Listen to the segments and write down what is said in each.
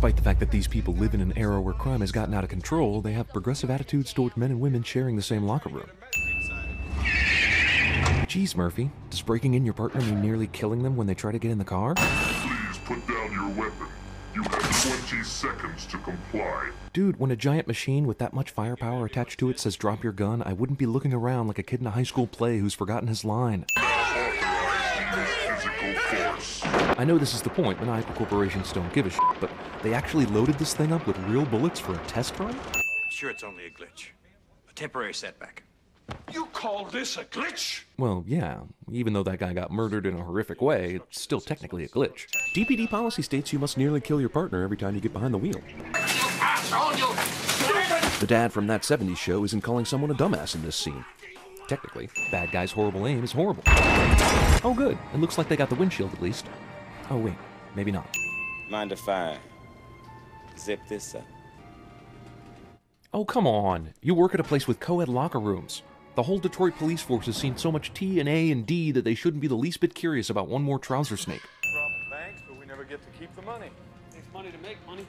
Despite the fact that these people live in an era where crime has gotten out of control, they have progressive attitudes toward men and women sharing the same locker room. Geez, Murphy, does breaking in your partner mean nearly killing them when they try to get in the car? Please put down your weapon. You have 20 seconds to comply. Dude, when a giant machine with that much firepower attached to it says drop your gun, I wouldn't be looking around like a kid in a high school play who's forgotten his line. Physical force. I know this is the point, maniacal corporations don't give a shit, but they actually loaded this thing up with real bullets for a test run? Sure, it's only a glitch. A temporary setback. You call this a glitch? Well, yeah. Even though that guy got murdered in a horrific way, it's still technically a glitch. DPD policy states you must nearly kill your partner every time you get behind the wheel. The dad from That 70s Show isn't calling someone a dumbass in this scene. Technically, bad guy's horrible aim is horrible. Oh good, it looks like they got the windshield at least. Oh wait, maybe not. Mind if I zip this up? Oh come on, you work at a place with co-ed locker rooms. The whole Detroit police force has seen so much T and A and D that they shouldn't be the least bit curious about one more trouser snake. Rob the banks, but we never get to keep the money. Takes money to make money.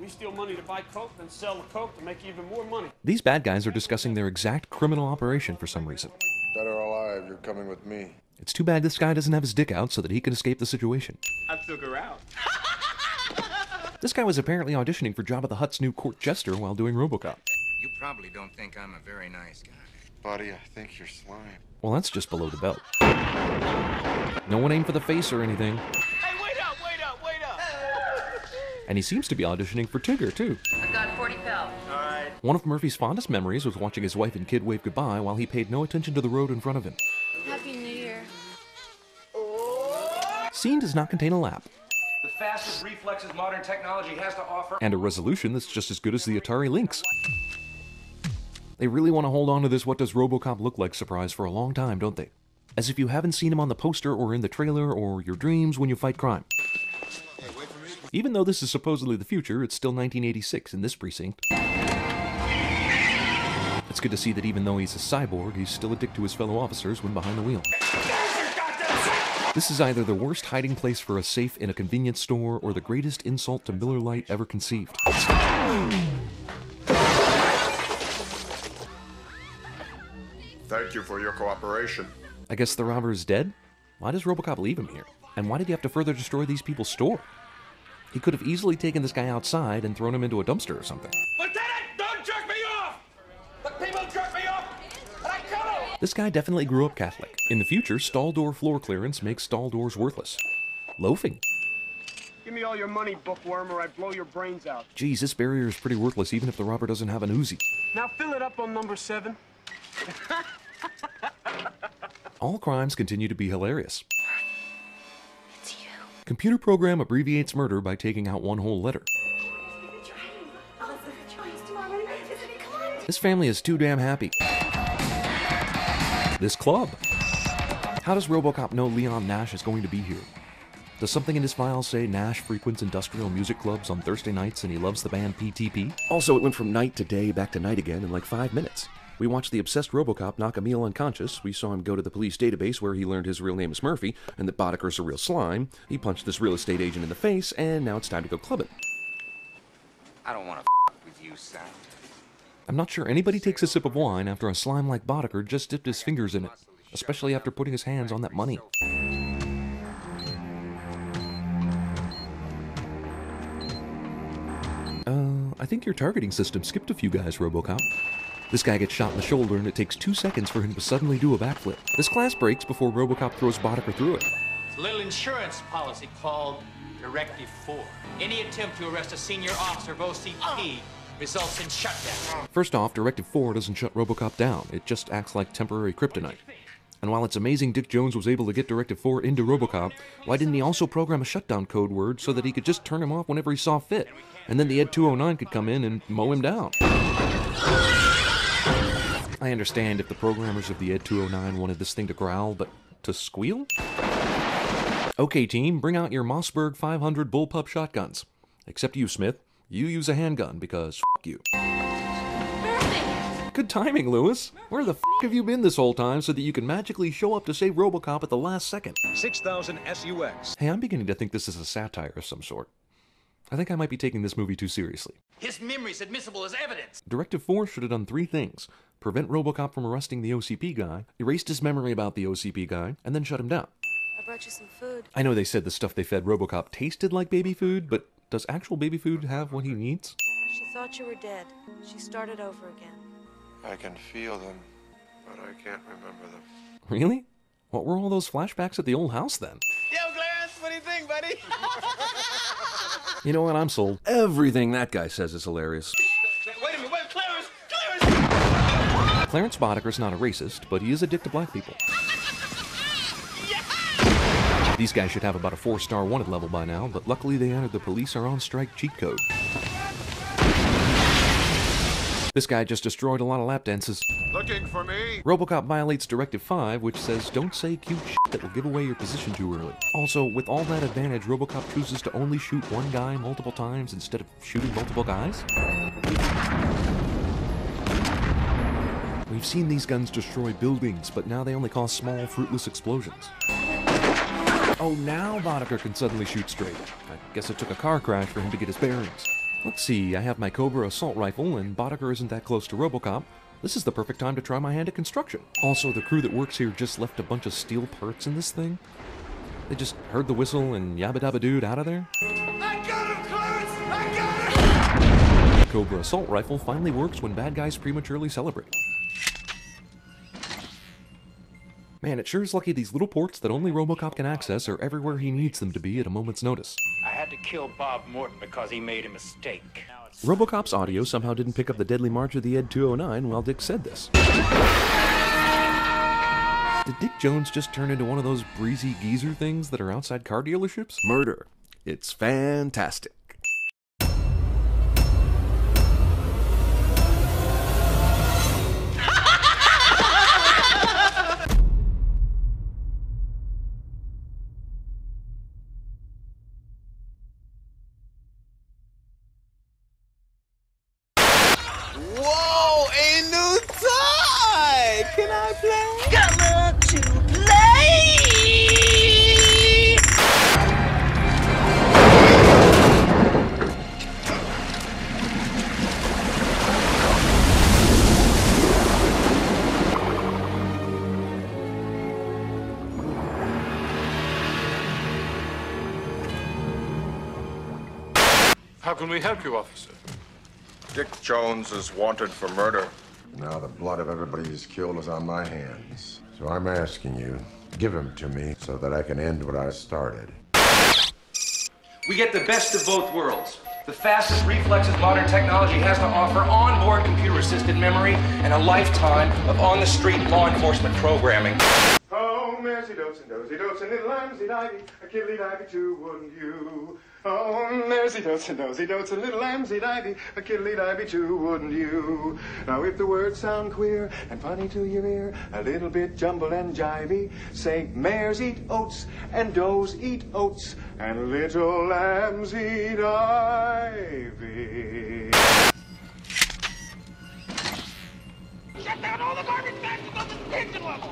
We steal money to buy coke, then sell the coke to make even more money. These bad guys are discussing their exact criminal operation for some reason. Dead or alive, you're coming with me. It's too bad this guy doesn't have his dick out so that he can escape the situation. I took her out. This guy was apparently auditioning for Jabba the Hutt's new court jester while doing Robocop. You probably don't think I'm a very nice guy. Buddy, I think you're slime. Well, that's just below the belt. No one aimed for the face or anything. Hey, wait up, wait up, wait up! And he seems to be auditioning for Tigger, too. I've got 40 pel. Alright. One of Murphy's fondest memories was watching his wife and kid wave goodbye while he paid no attention to the road in front of him. Happy New Year. Scene does not contain a lap. The fastest reflexes modern technology has to offer. And a resolution that's just as good as the Atari Lynx. They really want to hold on to this "what does Robocop look like" surprise for a long time, don't they? As if you haven't seen him on the poster or in the trailer or your dreams when you fight crime. Even though this is supposedly the future, it's still 1986 in this precinct. It's good to see that even though he's a cyborg, he's still a dick to his fellow officers when behind the wheel. This is either the worst hiding place for a safe in a convenience store or the greatest insult to Miller Lite ever conceived. Thank you for your cooperation. I guess the robber is dead? Why does Robocop leave him here? And why did he have to further destroy these people's store? He could have easily taken this guy outside and thrown him into a dumpster or something. Lieutenant, don't jerk me off! The people jerk me off, and I kill them! This guy definitely grew up Catholic. In the future, stall door floor clearance makes stall doors worthless. Loafing. Give me all your money, bookworm, or I blow your brains out. Geez, this barrier is pretty worthless even if the robber doesn't have an Uzi. Now fill it up on number 7. All crimes continue to be hilarious. It's you. Computer program abbreviates murder by taking out one whole letter. This family is too damn happy. This club. How does Robocop know Leon Nash is going to be here? Does something in his files say Nash frequents industrial music clubs on Thursday nights and he loves the band PTP? Also, it went from night to day back to night again in like 5 minutes. We watched the obsessed Robocop knock Emil unconscious, we saw him go to the police database where he learned his real name is Murphy, and that Bodeker's a real slime, he punched this real estate agent in the face, and now it's time to go clubbing. I don't want to with you, son. I'm not sure anybody takes a sip of wine after a slime like Bodeker just dipped his fingers in it, especially after putting his hands on that money. I think your targeting system skipped a few guys, Robocop. This guy gets shot in the shoulder and it takes 2 seconds for him to suddenly do a backflip. This glass breaks before Robocop throws Bodeker through it. It's a little insurance policy called Directive 4. Any attempt to arrest a senior officer of OCP results in shutdown. First off, Directive 4 doesn't shut Robocop down, it just acts like temporary kryptonite. And while it's amazing Dick Jones was able to get Directive 4 into Robocop, why didn't he also program a shutdown code word so that he could just turn him off whenever he saw fit? And then the Ed 209 could come in and mow him down. I understand if the programmers of the Ed 209 wanted this thing to growl, but to squeal? Okay team, bring out your Mossberg 500 bullpup shotguns. Except you, Smith. You use a handgun because f*** you. Good timing, Lewis. Where the f*** have you been this whole time so that you can magically show up to save Robocop at the last second? 6,000 SUX. Hey, I'm beginning to think this is a satire of some sort. I think I might be taking this movie too seriously. His memory's admissible as evidence. Directive 4 should have done 3 things. Prevent Robocop from arresting the OCP guy, erased his memory about the OCP guy, and then shut him down. I brought you some food. I know they said the stuff they fed Robocop tasted like baby food, but does actual baby food have what he needs? She thought you were dead. She started over again. I can feel them, but I can't remember them. Really? What were all those flashbacks at the old house then? Yo, Clarence, what do you think, buddy? You know what, I'm sold. Everything that guy says is hilarious. Wait a minute, wait, Clarence! Clarence Boddicker's not a racist, but he is a dick to black people. These guys should have about a 4-star wanted level by now, but luckily they entered the police are on strike cheat code. This guy just destroyed a lot of lap dances. Looking for me? Robocop violates Directive 5, which says don't say cute shit that will give away your position too early. Also, with all that advantage, Robocop chooses to only shoot one guy multiple times instead of shooting multiple guys? We've seen these guns destroy buildings, but now they only cause small, fruitless explosions. Oh, now Boddicker can suddenly shoot straight. I guess it took a car crash for him to get his bearings. Let's see, I have my Cobra assault rifle, and Boddicker isn't that close to Robocop. This is the perfect time to try my hand at construction. Also, the crew that works here just left a bunch of steel parts in this thing. They just heard the whistle and yabba dabba dude out of there. I got him, Clarence! I got him! Cobra assault rifle finally works when bad guys prematurely celebrate. Man, it sure is lucky these little ports that only Robocop can access are everywhere he needs them to be at a moment's notice. I had to kill Bob Morton because he made a mistake. Robocop's audio somehow didn't pick up the deadly march of the Ed 209 while Dick said this. Did Dick Jones just turn into one of those breezy geezer things that are outside car dealerships? Murder. It's fantastic. Whoa, a new toy! Can I play? Come on to play! How can we help you, officer? Dick Jones is wanted for murder. Now the blood of everybody he's killed is on my hands. So I'm asking you, give him to me so that I can end what I started. We get the best of both worlds. The fastest reflexes modern technology has to offer, onboard computer-assisted memory, and a lifetime of on-the-street law enforcement programming. Oh, mercy dotes and little lambsy-divey, a kiddly-divey too, wouldn't you? Oh, mercy dotes and little lambsy-divey, a kiddly-divey too, wouldn't you? Now if the words sound queer and funny to your ear, a little bit jumbled and jivey, say mares eat oats and does eat oats and little lambs eat ivy. Shut down all the garbage matches on the detention level!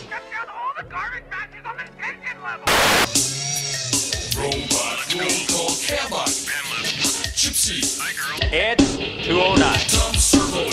Shut down all the garbage matches on the detention level! Robot, roll call, Cabot, Gypsy, Ed 209. Tom Servo,